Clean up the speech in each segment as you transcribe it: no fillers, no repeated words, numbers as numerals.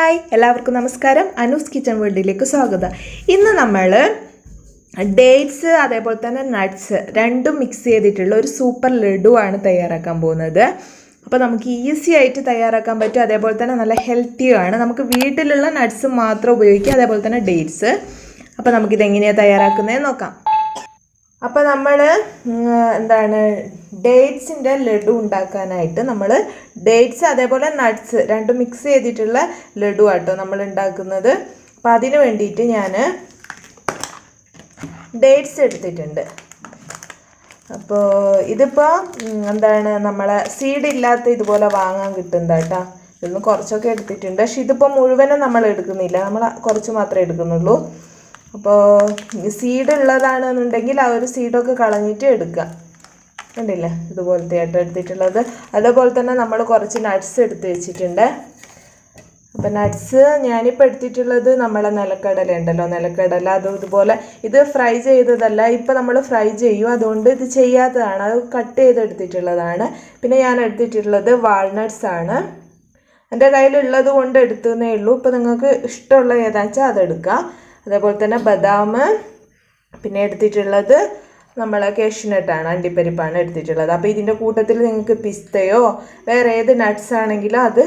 Hi എല്ലാവർക്കും നമസ്കാരം. Anu's kitchen വേൾഡിലേക്ക് സ്വാഗതം. ഇന്ന് നമ്മൾ ഡേറ്റ്സ് അതേപോലെ തന്നെ നട്ട്സ് രണ്ടും മിക്സ് ചെയ്തിട്ടുള്ള ഒരു സൂപ്പർ ലഡു ആണ് തയ്യാറാക്കാൻ പോകുന്നത്. അപ്പോൾ നമുക്ക് ഈസി ആയിട്ട് തയ്യാറാക്കാൻ പറ്റും. അതേപോലെ തന്നെ നല്ല ഹെൽത്തിയാണ്. നമുക്ക് വീട്ടിലുള്ള നട്ട്സ് മാത്രം ഉപയോഗിക്കുക, അതേപോലെ തന്നെ ഡേറ്റ്സ്. അപ്പോൾ നമുക്കിതെങ്ങനെയാണ് തയ്യാറാക്കുന്നതെന്ന് നോക്കാം. അപ്പോൾ നമ്മൾ ഡേറ്റ്സിൻ്റെ ലഡു ഉണ്ടാക്കാനായിട്ട് നമ്മൾ ഡേറ്റ്സ് അതേപോലെ നട്ട്സ് രണ്ടും മിക്സ് ചെയ്തിട്ടുള്ള ലഡു ആട്ടോ നമ്മൾ ഉണ്ടാക്കുന്നത്. അപ്പോൾ അതിന് വേണ്ടിയിട്ട് ഞാൻ ഡേറ്റ്സ് എടുത്തിട്ടുണ്ട്. അപ്പോൾ ഇതിപ്പോൾ നമ്മളെ സീഡ് ഇല്ലാത്ത ഇതുപോലെ വാങ്ങാൻ കിട്ടുന്നത് കേട്ടോ. ഇതൊന്ന് കുറച്ചൊക്കെ എടുത്തിട്ടുണ്ട്. പക്ഷെ ഇതിപ്പോൾ മുഴുവനും നമ്മൾ എടുക്കുന്നില്ല, നമ്മൾ കുറച്ച് മാത്രമേ എടുക്കുന്നുള്ളൂ. അപ്പോൾ സീഡ് ഉള്ളതാണെന്നുണ്ടെങ്കിൽ ആ ഒരു സീഡൊക്കെ കളഞ്ഞിട്ട് എടുക്കുക. കണ്ടില്ലേ, ഇതുപോലത്തെ ആയിട്ട് എടുത്തിട്ടുള്ളത്. അതേപോലെ തന്നെ നമ്മൾ കുറച്ച് നട്ട്സ് എടുത്ത് വെച്ചിട്ടുണ്ട്. അപ്പോൾ നട്ട്സ് ഞാനിപ്പോൾ എടുത്തിട്ടുള്ളത് നമ്മളെ നിലക്കടല ഉണ്ടല്ലോ, നിലക്കടല. ഇതുപോലെ ഇത് ഫ്രൈ ചെയ്തതല്ല, ഇപ്പോൾ നമ്മൾ ഫ്രൈ ചെയ്യും, അതുകൊണ്ട് ഇത് ചെയ്യാത്തതാണ്, അത് കട്ട് ചെയ്തെടുത്തിട്ടുള്ളതാണ്. പിന്നെ ഞാൻ എടുത്തിട്ടുള്ളത് വാൾനട്ട്സ് ആണ്. എൻ്റെ കയ്യിലുള്ളത് കൊണ്ട് എടുത്തതേ ഉള്ളൂ. ഇപ്പോൾ നിങ്ങൾക്ക് ഇഷ്ടമുള്ള ഏതാണെന്ന് വെച്ചാൽ അതെടുക്കാം. അതേപോലെ തന്നെ ബദാം, പിന്നെ എടുത്തിട്ടുള്ളത് നമ്മൾ കാഷ്യൂനട്ടാണ്, അണ്ടിപ്പരിപ്പാണ് എടുത്തിട്ടുള്ളത്. അപ്പോൾ ഇതിൻ്റെ കൂട്ടത്തിൽ നിങ്ങൾക്ക് പിസ്തയോ വേറെ ഏത് നട്ട്സ് ആണെങ്കിലും അത്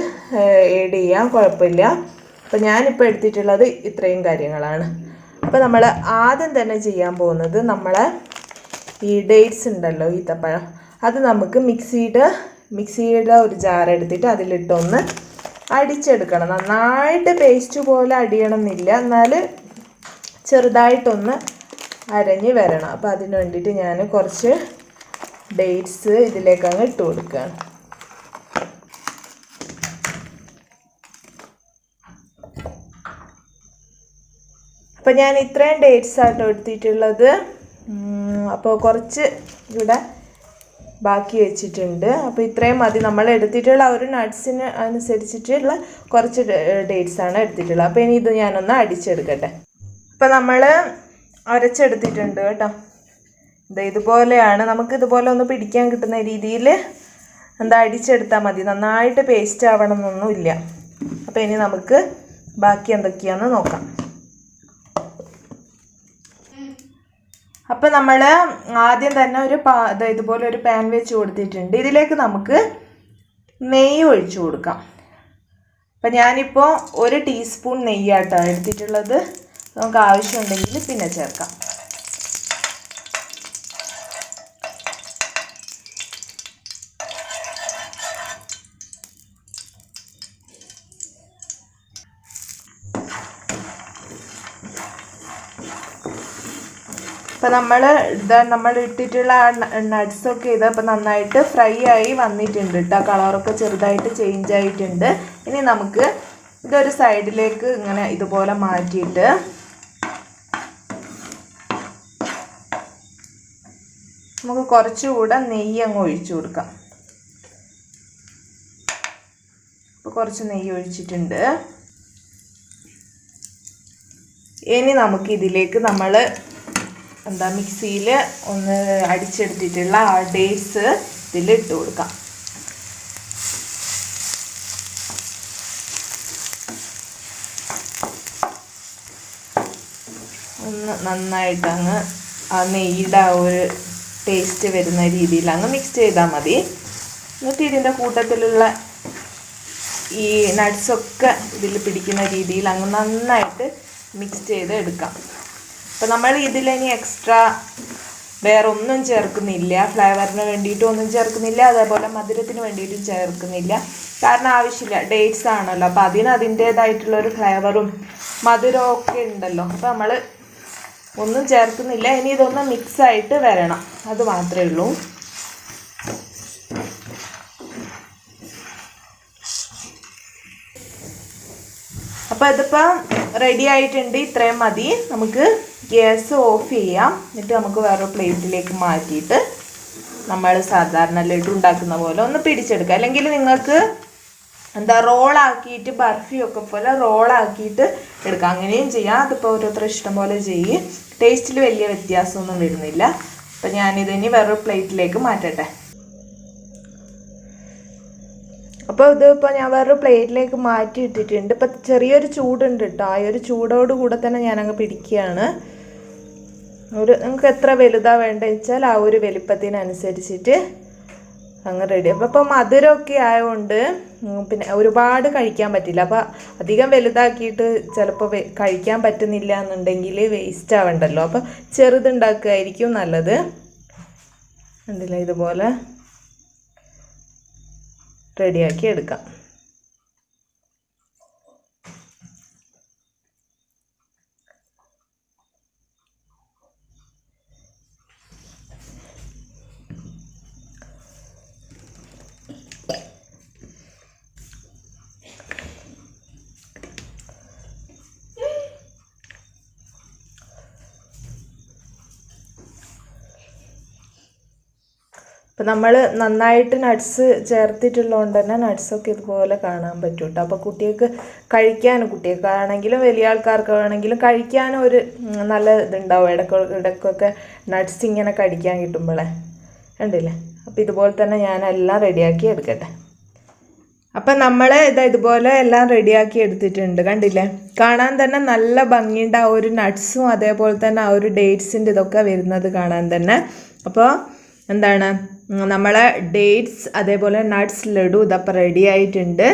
ആഡ് ചെയ്യാം, കുഴപ്പമില്ല. അപ്പോൾ ഞാനിപ്പോൾ എടുത്തിട്ടുള്ളത് ഇത്രയും കാര്യങ്ങളാണ്. അപ്പോൾ നമ്മൾ ആദ്യം തന്നെ ചെയ്യാൻ പോകുന്നത് നമ്മളെ ഈ ഡേറ്റ്സ് ഉണ്ടല്ലോ, ഈത്തപ്പഴം, അത് നമുക്ക് മിക്സിയുടെ ഒരു ജാർ എടുത്തിട്ട് അതിലിട്ടൊന്ന് അടിച്ചെടുക്കണം. നന്നായിട്ട് പേസ്റ്റ് പോലെ അടിയണം എന്നില്ല, എന്നാൽ ചെറുതായിട്ടൊന്ന് അരഞ്ഞ് വരണം. അപ്പോൾ അതിന് വേണ്ടിയിട്ട് ഞാൻ കുറച്ച് ഡേറ്റ്സ് ഇതിലേക്ക് അങ്ങ് ഇട്ട് കൊടുക്കുകയാണ്. അപ്പോൾ ഞാൻ ഇത്രയും ഡേറ്റ്സ് ആട്ടോ എടുത്തിട്ടുള്ളത്. അപ്പോൾ കുറച്ച് ഇവിടെ ബാക്കി വെച്ചിട്ടുണ്ട്. അപ്പോൾ ഇത്രയും മതി. നമ്മൾ എടുത്തിട്ടുള്ള ഒരു നട്ട്സിന് അനുസരിച്ചിട്ടുള്ള കുറച്ച് ഡേറ്റ്സാണ് എടുത്തിട്ടുള്ളത്. അപ്പോൾ ഇനി ഇത് ഞാനൊന്ന് അടിച്ചെടുക്കട്ടെ. അപ്പോൾ നമ്മൾ അരച്ചെടുത്തിട്ടുണ്ട് കേട്ടോ. ഇതുപോലെയാണ്. നമുക്ക് ഇതുപോലെ ഒന്ന് പിടിക്കാൻ കിട്ടുന്ന രീതിയിൽ അടിച്ചെടുത്താൽ മതി. നന്നായിട്ട് പേസ്റ്റ് ആവണം എന്നൊന്നുമില്ല. അപ്പോൾ ഇനി നമുക്ക് ബാക്കി എന്തൊക്കെയാണെന്ന് നോക്കാം. അപ്പോൾ നമ്മൾ ആദ്യം തന്നെ ഇതുപോലെ ഒരു പാൻ വെച്ച് കൊടുത്തിട്ടുണ്ട്. ഇതിലേക്ക് നമുക്ക് നെയ്യ് ഒഴിച്ചു കൊടുക്കാം. അപ്പം ഞാനിപ്പോൾ 1 ടീസ്പൂൺ നെയ്യാട്ടോ എടുത്തിട്ടുള്ളത്. നമുക്ക് ആവശ്യമുണ്ടെങ്കിൽ പിന്നെ ചേർക്കാം. അപ്പം നമ്മൾ ഇട്ടിട്ടുള്ള നട്ട്സൊക്കെ ഇതപ്പോൾ നന്നായിട്ട് ഫ്രൈ ആയി വന്നിട്ടുണ്ട് കേട്ടോ. കളറൊക്കെ ചെറുതായിട്ട് ചേഞ്ച് ആയിട്ടുണ്ട്. ഇനി നമുക്ക് ഇതൊരു സൈഡിലേക്ക് ഇങ്ങനെ ഇതുപോലെ മാറ്റിയിട്ട് നമുക്ക് കുറച്ചുകൂടെ നെയ്യ് അങ്ങ് ഒഴിച്ചു കൊടുക്കാം. അപ്പോൾ കുറച്ച് നെയ്യ് ഒഴിച്ചിട്ടുണ്ട്. ഇനി നമുക്ക് ഇതിലേക്ക് നമ്മൾ മിക്സിയിൽ ഒന്ന് അടിച്ചെടുത്തിട്ടുള്ള ആ ഡേറ്റ്സ് ഇതിലിട്ട് കൊടുക്കാം. ഒന്ന് നന്നായിട്ട് അങ്ങ് ആ നെയ്യുടെ ഒരു ടേസ്റ്റ് വരുന്ന രീതിയിൽ അങ്ങ് മിക്സ് ചെയ്താൽ മതി. എന്നിട്ട് ഇതിൻ്റെ കൂട്ടത്തിലുള്ള ഈ നട്ട്സൊക്കെ ഇതിൽ പിടിക്കുന്ന രീതിയിൽ അങ്ങ് നന്നായിട്ട് മിക്സ് ചെയ്ത് എടുക്കാം. അപ്പോൾ നമ്മൾ ഇതിലിനി എക്സ്ട്രാ വേറെ ഒന്നും ചേർക്കുന്നില്ല. ഫ്ലേവറിന് വേണ്ടിയിട്ടും ഒന്നും ചേർക്കുന്നില്ല, അതേപോലെ മധുരത്തിന് വേണ്ടിയിട്ടും ചേർക്കുന്നില്ല. കാരണം ആവശ്യമില്ല, ഡേറ്റ്സ് ആണല്ലോ. അപ്പോൾ അതിൻ്റേതായിട്ടുള്ളൊരു ഫ്ലേവറും മധുരവും ഒക്കെ ഉണ്ടല്ലോ. അപ്പോൾ നമ്മൾ ഒന്നും ചേർക്കുന്നില്ല. ഇനി ഇതൊന്ന് മിക്സായിട്ട് വരണം, അത് മാത്രമേ ഉള്ളൂ. അപ്പോൾ ഇതിപ്പോൾ റെഡി ആയിട്ടുണ്ട്. ഇത്രയും മതി. നമുക്ക് ഗ്യാസ് ഓഫ് ചെയ്യാം. എന്നിട്ട് നമുക്ക് വേറെ പ്ലേറ്റിലേക്ക് മാറ്റിയിട്ട് നമ്മൾ സാധാരണ ലഡു ഉണ്ടാക്കുന്ന പോലെ ഒന്ന് പിടിച്ചെടുക്കാം. അല്ലെങ്കിൽ നിങ്ങൾക്ക് റോളാക്കിയിട്ട് ബർഫിയൊക്കെ പോലെ റോളാക്കിയിട്ട് എടുക്കാം, അങ്ങനെയും ചെയ്യാം. അതിപ്പോൾ ഓരോരുത്തർ ഇഷ്ടം പോലെ ചെയ്യും. ടേസ്റ്റിൽ വലിയ വ്യത്യാസമൊന്നും വരുന്നില്ല. അപ്പോൾ ഞാനിതിനി വേറൊരു പ്ലേറ്റിലേക്ക് മാറ്റട്ടെ. അപ്പോൾ ഇതിപ്പോൾ ഞാൻ വേറൊരു പ്ലേറ്റിലേക്ക് മാറ്റി ഇട്ടിട്ടുണ്ട്. ഇപ്പം ചെറിയൊരു ചൂടുണ്ട് കേട്ടോ. ആ ഒരു ചൂടോട് കൂടെ തന്നെ ഞാനങ്ങ് പിടിക്കുകയാണ്. നിങ്ങൾക്ക് എത്ര വലുതാണ് വേണ്ടതെന്ന് വെച്ചാൽ ആ ഒരു വലിപ്പത്തിനനുസരിച്ചിട്ട് അങ്ങ് റെഡി. അപ്പോൾ മധുരമൊക്കെ ആയതുകൊണ്ട് പിന്നെ ഒരുപാട് കഴിക്കാൻ പറ്റില്ല. അപ്പോൾ അധികം വലുതാക്കിയിട്ട് ചിലപ്പോൾ കഴിക്കാൻ പറ്റുന്നില്ല എന്നുണ്ടെങ്കിൽ വേസ്റ്റ് ആവണ്ടല്ലോ. അപ്പോൾ ചെറുതുണ്ടാക്കുകയായിരിക്കും നല്ലത്. കണ്ടില്ല, ഇതുപോലെ റെഡിയാക്കി എടുക്കാം. അപ്പോൾ നമ്മൾ നന്നായിട്ട് നട്ട്സ് ചേർത്തിട്ടുള്ളതുകൊണ്ട് തന്നെ നട്ട്സൊക്കെ ഇതുപോലെ കാണാൻ പറ്റും കേട്ടോ. അപ്പോൾ കുട്ടികൾക്കാണെങ്കിലും വലിയ ആൾക്കാർക്കാണെങ്കിലും കഴിക്കാനും ഒരു നല്ല ഇതുണ്ടാവും. ഇടയ്ക്കൊക്കെ നട്ട്സ് ഇങ്ങനെ കടിക്കാൻ കിട്ടുമ്പോഴേ കണ്ടില്ലേ. അപ്പോൾ ഇതുപോലെ തന്നെ ഞാനെല്ലാം റെഡിയാക്കി എടുക്കട്ടെ. അപ്പം നമ്മൾ ഇതുപോലെ എല്ലാം റെഡിയാക്കി എടുത്തിട്ടുണ്ട്. കണ്ടില്ലേ, കാണാൻ തന്നെ നല്ല ഭംഗിയുണ്ട്. ആ ഒരു നട്ട്സും അതേപോലെ തന്നെ ആ ഒരു ഡേറ്റ്സിൻ്റെ ഇതൊക്കെ വരുന്നത് കാണാൻ തന്നെ. അപ്പോൾ എന്താണ്, നമ്മളെ ഡേറ്റ്സ് അതേപോലെ നട്ട്സ് ലഡു ഇതപ്പോൾ റെഡി ആയിട്ടുണ്ട്.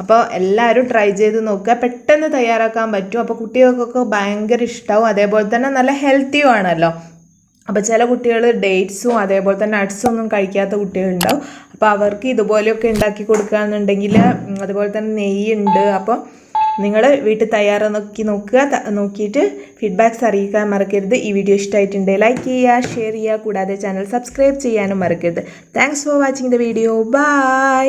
അപ്പോൾ എല്ലാവരും ട്രൈ ചെയ്ത് നോക്കുക. പെട്ടെന്ന് തയ്യാറാക്കാൻ പറ്റും. അപ്പോൾ കുട്ടികൾക്കൊക്കെ ഭയങ്കര ഇഷ്ടമാവും. അതേപോലെ തന്നെ നല്ല ഹെൽത്തിയും ആണല്ലോ. അപ്പോൾ ചില കുട്ടികൾ ഡേറ്റ്സും അതേപോലെ തന്നെ നട്ട്സും ഒന്നും കഴിക്കാത്ത കുട്ടികളുണ്ടാവും. അപ്പോൾ അവർക്ക് ഇതുപോലെയൊക്കെ ഉണ്ടാക്കി കൊടുക്കുകയെന്നുണ്ടെങ്കിൽ അതുപോലെ തന്നെ നെയ്യുണ്ട്. അപ്പോൾ നിങ്ങൾ വീട്ടിൽ തയ്യാറാക്കി നോക്കിയിട്ട് ഫീഡ്ബാക്ക്സ് അറിയിക്കാൻ മറക്കരുത്. ഈ വീഡിയോ ഇഷ്ടമായിട്ടുണ്ടെങ്കിൽ ലൈക്ക് ചെയ്യുക, ഷെയർ ചെയ്യുക, കൂടാതെ ചാനൽ സബ്സ്ക്രൈബ് ചെയ്യാനും മറക്കരുത്. Thanks for watching the video. By.